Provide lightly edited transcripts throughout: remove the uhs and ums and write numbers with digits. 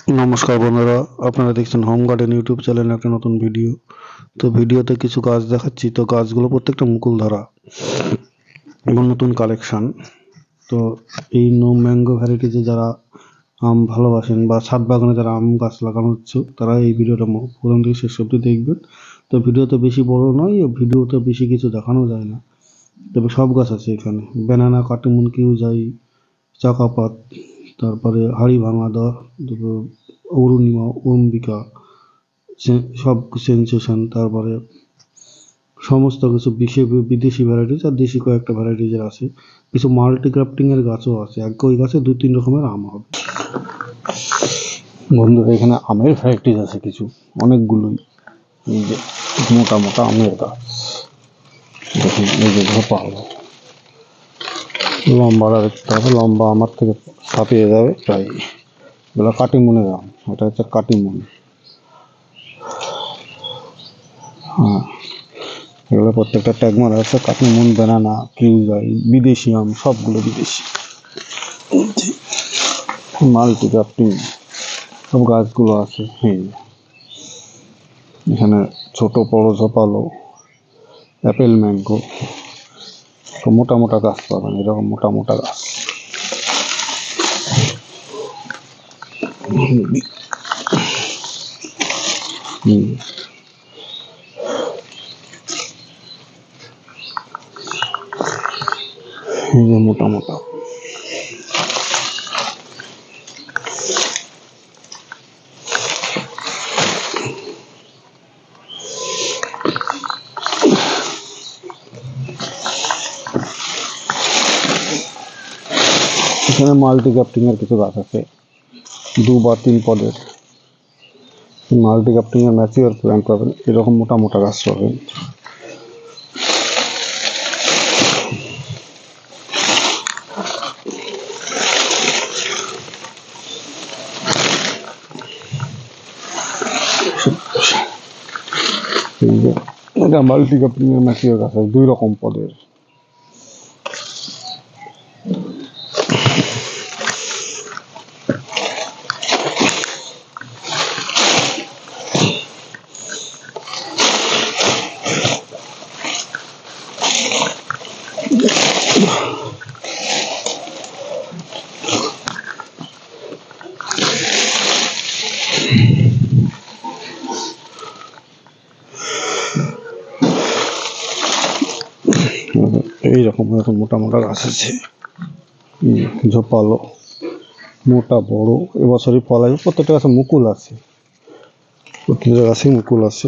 নমস্কার বন্ধুরা, আপনারা দেখছেন হোম গার্ডেন ইউটিউব চ্যানেলে একটা নতুন ভিডিও। তো ভিডিওতে কিছু গাছ দেখাচ্ছি। তো গাছগুলো প্রত্যেকটা মুকুল ধরা এবং নতুন কালেকশন। তো এই নো ম্যাঙ্গো ভ্যারাইটিতে যারা আম ভালোবাসেন বা ছাদ বাগানে যারা আম গাছ লাগানো হচ্ছে, তারা এই ভিডিওটা প্রথম থেকে শেষ অবধি দেখবেন। তো ভিডিওতে বেশি বড় নয়, ভিডিওতে বেশি কিছু দেখানো যায় না, তবে সব গাছ আছে এখানে। ব্যানানা, কাটিমন, কিউজাই, চাকাপাত, তারপরে হাড়ি ভাঙা দা, অরুণিমা, অম্বিকা, সব সেন্সেশন, তারপরে সমস্ত কিছু বিদেশি ভ্যারাইটিস আর দেশি কয়েকটা ভ্যারাইটিজের আছে। কিছু মাল্টি ক্রাফটিংয়ের গাছও আছে। ওই গাছে 2-3 রকমের আম হবে। বন্ধুরা, এখানে আমের ভ্যারাইটিস আছে কিছু, অনেকগুলোই। এই যে মোটা মোটা আমের গাছ দেখুন, এই যে ঝোপালো লম্বাটা দেখতে হবে, লম্বা আমার থেকে ছাপিয়ে যাবে প্রায়। এগুলো কাটিমনের আম, এটা হচ্ছে কাটিমন। হ্যাঁ, এগুলো প্রত্যেকটা ট্যাগ মারা আছে। কাটিমন, ব্যানানা, কিউজাই, বিদেশি আম, সবগুলো বিদেশি। মাল্টি ক্রাফটিং সব গাছগুলো আছে। এখানে ছোট বড় ঝোপালো, অ্যাপেল, ম্যাঙ্গো, মোটা মোটা গাছ পাবেন, এরকম মোটা মোটা গাছ। এই যে মোটা মোটা। এখানে মাল্টি ক্রাফটিং এর কিছু গাছ আছে, 2 বা 3 পদের। মাল্টি ক্রাফটিং এর ম্যাচিওর প্ল্যান্ট পাবেন, এরকম মোটা মোটা গাছ পাবেন। এটা মাল্টি ক্রাফটিং এর ম্যাচিওর গাছ আছে, 2 রকম পদের। এইরকম এরকম মোটা মোটা গাছ আছে, ঝোপালো, মোটা বড়। এবছরই ফল আছে, প্রত্যেকটা গাছে মুকুল আছে, প্রত্যেকটা গাছে মুকুল আছে।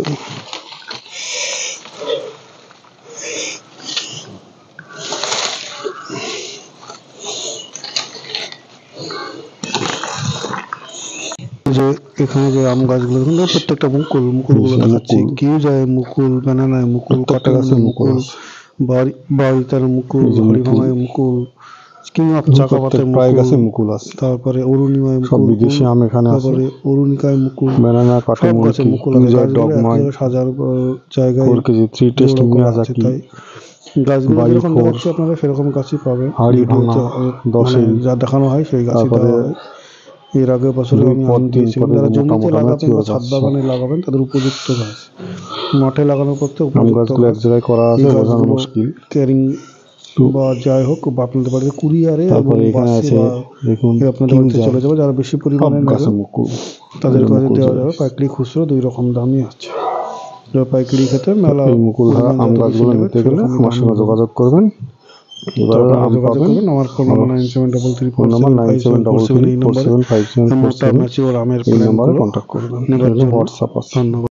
যে এখানে যে আম গাছগুলো দেখুন, প্রত্যেকটা মুকুলগুলো দেখাচ্ছি। কিউজায় মুকুল, ব্যানানায় মুকুল, কাটা গাছে মুকুল, বাড়িতার মুকুল, হরিভাঙায় মুকুল, চাকাপাতের মুকুল আছে, তারপরে অরুণিমায় মুকুল, বিদেশি আম এখানে আছে, তারপরে অরুণিকায় মুকুল, ব্যানানা, কাটা গাছে মুকুল আছে। সাজার জায়গায় 4 কেজি 3 টেস্ট মিয়াজাকি। তাই গাছগুলো যেরকম দেখাচ্ছি আপনারা সেরকম গাছই পাবেন। যা দেখানো হয় সেই গাছই দেওয়া হয়। এর আগে বছরে আমি আম দিয়েছিলাম। যারা জমিতে লাগাবেন বা ছাদ বাগানে লাগাবেন তাদের উপযুক্ত গাছ, মাঠে লাগানোর করতে উপযুক্ত গাছ। এক জায়গায় করা আছে, বোঝানো মুশকিল। ক্যারিং বা যাই হোক, আপনাদের বাড়িতে কুরিয়ারে আপনাদের বাড়িতে চলে যাবে। যারা বেশি পরিমাণে নেবেন তাদের কাছে দেওয়া যাবে। পাইকারি খুচরো 2 রকম দামই আছে। পাইকারি ক্ষেত্রে মেলা মুকুল আম গাছগুলো নিতে গেলে আমার সঙ্গে যোগাযোগ করবেন। আমার ফোন নাম্বার 9733475757 এই নাম্বারে কন্ট্যাক্ট করবেন। হোয়াটসঅ্যাপ আছে। ধন্যবাদ।